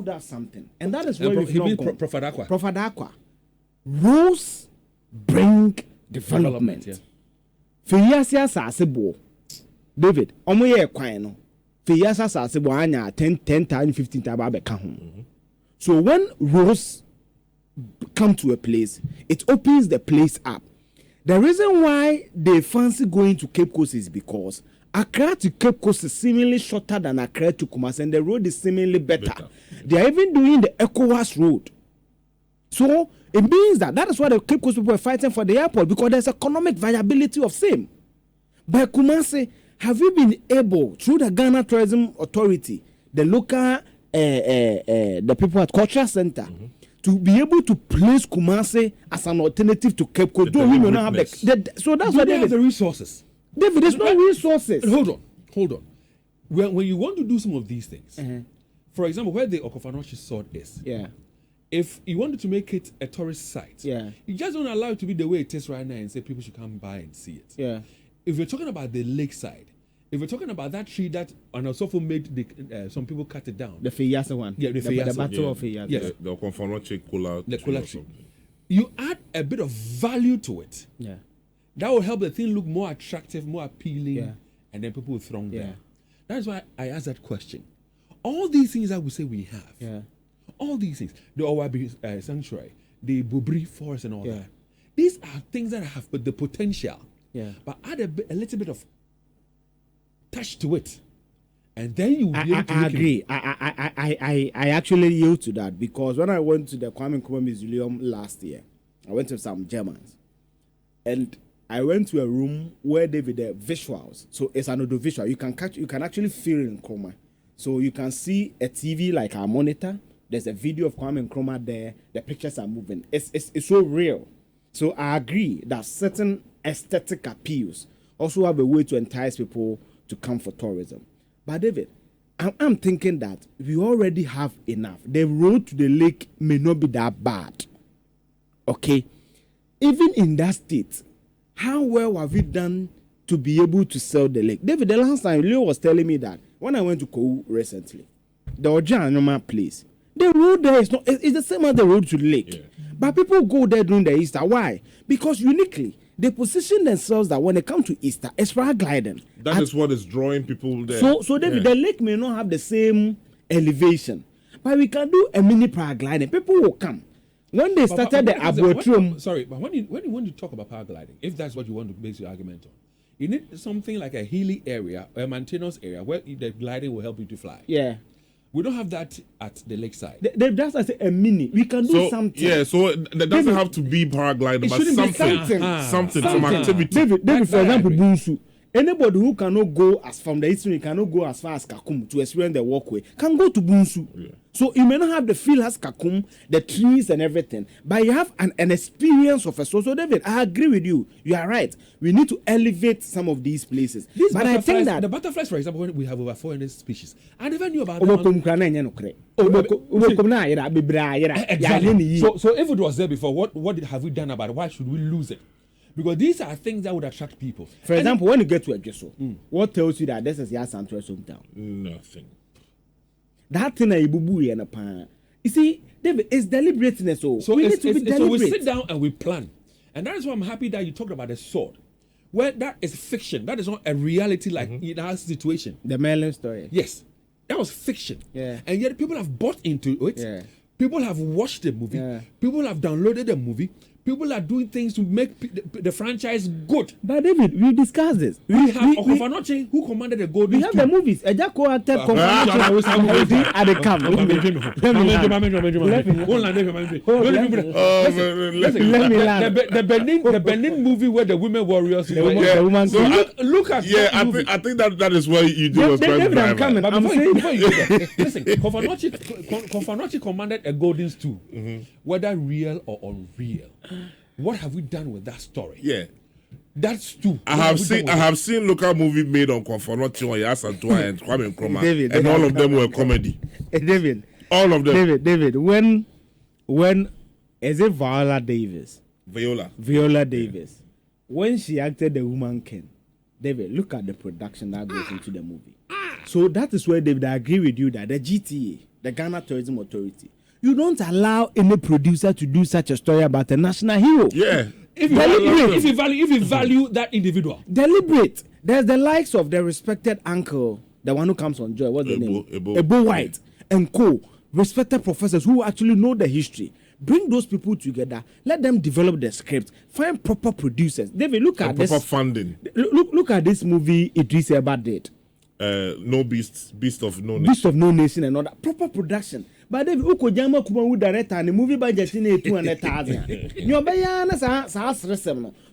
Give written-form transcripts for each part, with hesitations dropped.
told us something, and that is where we've not gone. Prophet Aqua. Rules bring development. Fiyasi asasebo. David, omoye kwan no. Fiyasi asasebo anya 10 times 15 times abeka ho. So when rules come to a place, it opens the place up. The reason why they fancy going to Cape Coast is because Accra to Cape Coast is seemingly shorter than Accra to Kumasi, and the road is seemingly better. They are even doing the ECOWAS road. So it means that is why the Cape Coast people are fighting for the airport, because there's economic viability of same. But Kumasi, have you been able, through the Ghana Tourism Authority, the local, the people at Cultural Center, to be able to place Kumasi as an alternative to Cape Coast? So that's why they have the resources. David, there's no resources. Hold on. When you want to do some of these things, for example, where the Okofanochi sword is, if you wanted to make it a tourist site, you just don't allow it to be the way it is right now and say people should come by and see it. If you're talking about the lakeside, if you're talking about that tree that Anosofo made, some people cut it down. The Fiyasa one. Yeah, the battle of Fiyasa. Yes. The Okofanochi Kola. The Kola tree. You add a bit of value to it. Yeah. That will help the thing look more attractive, more appealing, and then people will throng there. That's why I asked that question. All these things that we say we have, all these things, the Owabi Sanctuary, the Bubri Forest and all that, these are things that have the potential, but add a little bit of touch to it, and then you will be able to I agree. I actually yield to that, because when I went to the Kwame Nkrumah Museum last year, I went to some Germans, and I went to a room where they did the visuals. So it's an audio visual. You can actually feel in Nkrumah. So you can see a TV like our monitor. There's a video of Kwame Nkrumah there. The pictures are moving. It's so real. So I agree that certain aesthetic appeals also have a way to entice people to come for tourism. But David, I'm thinking that we already have enough. The road to the lake may not be that bad. Okay? Even in that state, how well have we done to be able to sell the lake? David, the last time Leo was telling me that when I went to Kou recently, the Ojanoma place, the road there is not, it's the same as the road to the lake. But people go there during the Easter. Why? Because uniquely, they position themselves that when they come to Easter, it's paragliding. That is what is drawing people there. So David, the lake may not have the same elevation, but we can do a mini paragliding. People will come. When they started the arboretum... But when you want to talk about paragliding, if that's what you want to base your argument on, you need something like a hilly area, a mountainous area, where the gliding will help you to fly. Yeah. We don't have that at the lakeside. That's a mini. We can do something. Yeah, so that doesn't have to be paragliding, but something, some activity. David, for example, Bunsu. Anybody who cannot go as from the eastern, cannot go as far as Kakum to experience the walkway, can go to Bunsu. Yeah. So you may not have the feel as Kakum, the trees and everything, but you have an experience of a soul. So David, I agree with you. You are right. We need to elevate some of these places. But I think that the butterflies, for example, when we have over 400 species, I never knew about them. Exactly. So if it was there before, what have we done about it? Why should we lose it? Because these are things that would attract people. For example, when you get to a Gesso, what tells you that this is your Santos hometown? Nothing. That thing is bubu and a pan. You see, David, it's deliberateness. So we need to be deliberate. So we sit down and we plan. And that is why I'm happy that you talked about the sword. Where that is fiction. That is not a reality like in our situation. The Merlin story. Yes. That was fiction. Yeah. And yet people have bought into it. Yeah. People have watched the movie. Yeah. People have downloaded the movie. People are doing things to make the franchise good. But David, we discussed this. We have Okofanochi who commanded the gold. We have the movies. Ejako acted Okofanochi at the camp. Let me laugh. The Benin movie where the women warriors. Look at I think that is what you do as David, I'm coming. But before you do that, listen, Okofanochi commanded a golden stool, whether real or unreal. What have we done with that story? Yeah. That's too. I have seen local movie made on Konfanochi, on Yasantua and Kwame Nkrumah, and all of them were comedy. David. All of them. David, when is it Viola Davis? Viola Davis. When she acted the Woman King, David, look at the production that goes into the movie. So that is where, David, I agree with you that the GTA, the Ghana Tourism Authority. You don't allow any producer to do such a story about a national hero. Yeah. If you value that individual. Deliberate. There's the likes of the respected uncle, the one who comes on Joy. What's the name? Ebo White and co. Respected professors who actually know the history. Bring those people together. Let them develop the script. Find proper producers. David, look at this. Proper funding. Look at this movie Idris Elba did. No Beast of No Nation. Beast of No Nation and all that. Proper production. But David, Uko Jama Kumawu director and the movie budget in 200,000.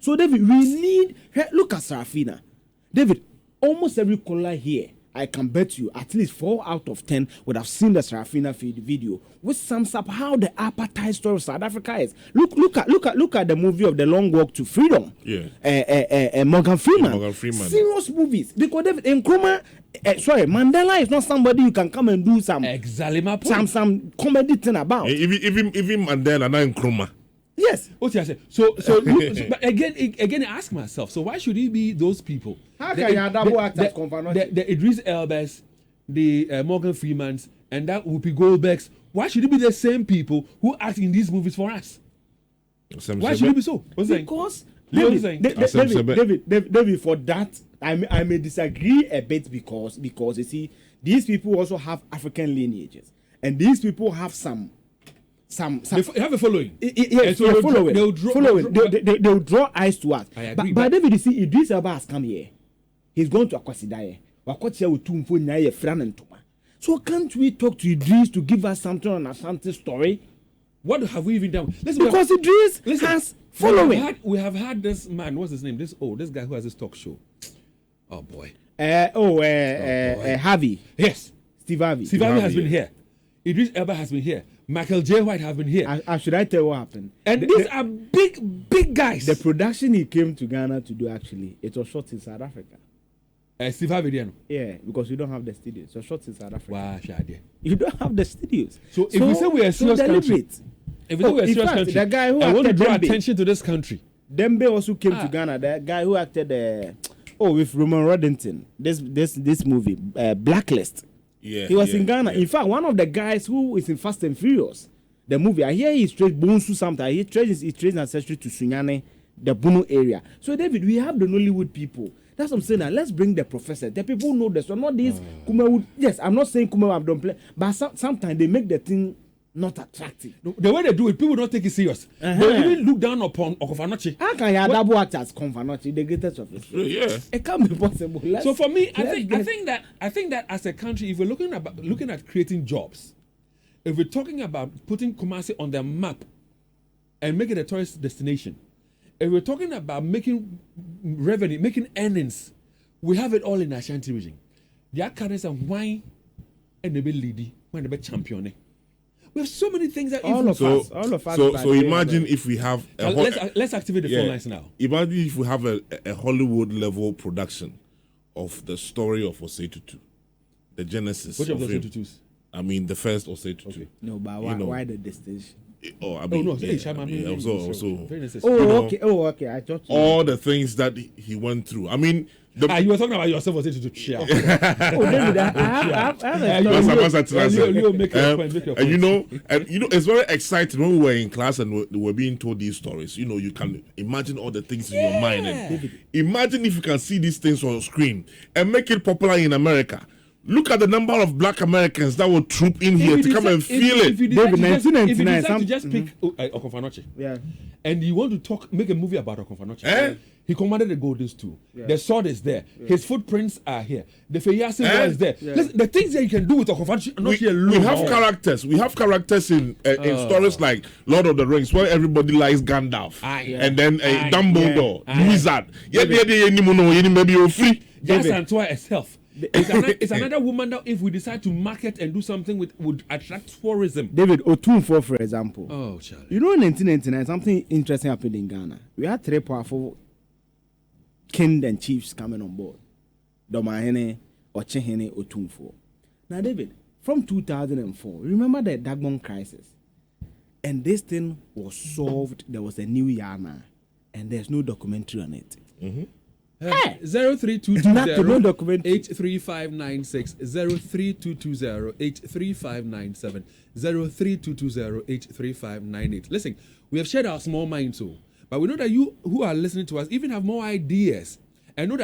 So David, we need. Look at Sarafina. David, almost every caller here, I can bet you at least 4 out of 10 would have seen the Sarafina video, which sums up how the apartheid story of South Africa is. Look at the movie of The Long Walk to Freedom. Yeah. Morgan Freeman. Morgan Freeman. Serious movies. Because David Nkrumah, Mandela is not somebody you can come and do some comedy thing about. Even Mandela, not Nkrumah. Yes. What I say? So but again, I ask myself. So why should it be those people? How can you double act as Confanotti? The Idris Elbas, the Morgan Freemans, and that Whoopi Goldbergs. Why should it be the same people who act in these movies for us? Why should it be so? Because David, for that, I may disagree a bit because you see, these people also have African lineages, and these people have some. They have a following. Yes, so they'll draw eyes to us. I agree. But David, you see, Idris Elba has come here. He's going to Akuetteh. Akuetteh with Tumfo Nyaye Fran and Tuma. So can't we talk to Idris to give us something on Asante story? What have we even done? Because Idris has following. We have had this man. What's his name? This guy who has this talk show. Oh boy. Harvey. Yes. Steve Harvey. Steve Harvey has been here. Idris Elba has been here. Michael J. White have been here. Should I tell you what happened? And these are big guys. The production he came to Ghana to do, actually, it was shot in South Africa. Steve Harvey, yeah, because we don't have the studios. So shot in South Africa. Wow, you don't have the studios. So if we say we're a serious country, the guy who I want to draw Dembe, attention to this country. Dembe also came to Ghana. The guy who acted with Roman Reddington. This movie, Blacklist. Yeah, he was in Ghana. Yeah. In fact, one of the guys who is in Fast and Furious, the movie, I hear he's traced Bonsu something. He traced ancestry to Sunyane, the Bunu area. So, David, we have the Nollywood people. That's what I'm saying. Now, let's bring the professor. The people who know this. So, not these Kumawood. Yes, I'm not saying Kumawood don't play, but sometimes they make the thing not attractive. No, the way they do it, people don't take it serious. They even look down upon Confanotti. How can you double act as Confanotti, the greatest of history? Yeah, it can't be possible. So for me, I think that as a country, if we're looking at creating jobs, if we're talking about putting Kumasi on the map and making it a tourist destination, if we're talking about making revenue, making earnings, we have it all in the Ashanti region. The Akanis and wine and the lady, when the champion. We have so many things that all of us. So imagine if we have let's activate the phone lines now. Imagine if we have a Hollywood level production of the story of Osei Tutu, the genesis. Which of the Osei Tutus? I mean, the first Osei Tutu. Okay. No, but why the distinction? Okay. I thought all the things that he went through. I mean, you were talking about yourself, was it to share? David, I have it's very exciting when we were in class and we were being told these stories. You know, you can imagine all the things in your mind. And imagine if you can see these things on screen and make it popular in America. Look at the number of Black Americans that will troop in here to come and feel it. If you decide to just pick Confanotti, and you want to make a movie about Confanotti, he commanded the Golden Stool. Yeah. The sword is there. Yeah. His footprints are here. The Feyasin is there. Yeah. Listen, the things that you can do with Confanotti are not here alone. We have characters. We have characters in stories like Lord of the Rings, where everybody likes Gandalf, and then Dumbledore, Wizard. Maybe you're free. Just Antoine itself. It's another woman that if we decide to market and do something would attract tourism. David Otunfo, for example. Oh, Charlie. You know, in 1999, something interesting happened in Ghana. We had 3 powerful king and chiefs coming on board. Domahene, Ochehene, Otunfo. Now, David, from 2004, remember the Dagbon crisis? And this thing was solved. There was a new Yana, and there's no documentary on it. Mm-hmm. Hey. 03220 83596 03220 83597 03220 83598. Listen, we have shared our small mind too, but we know that you who are listening to us even have more ideas, and know that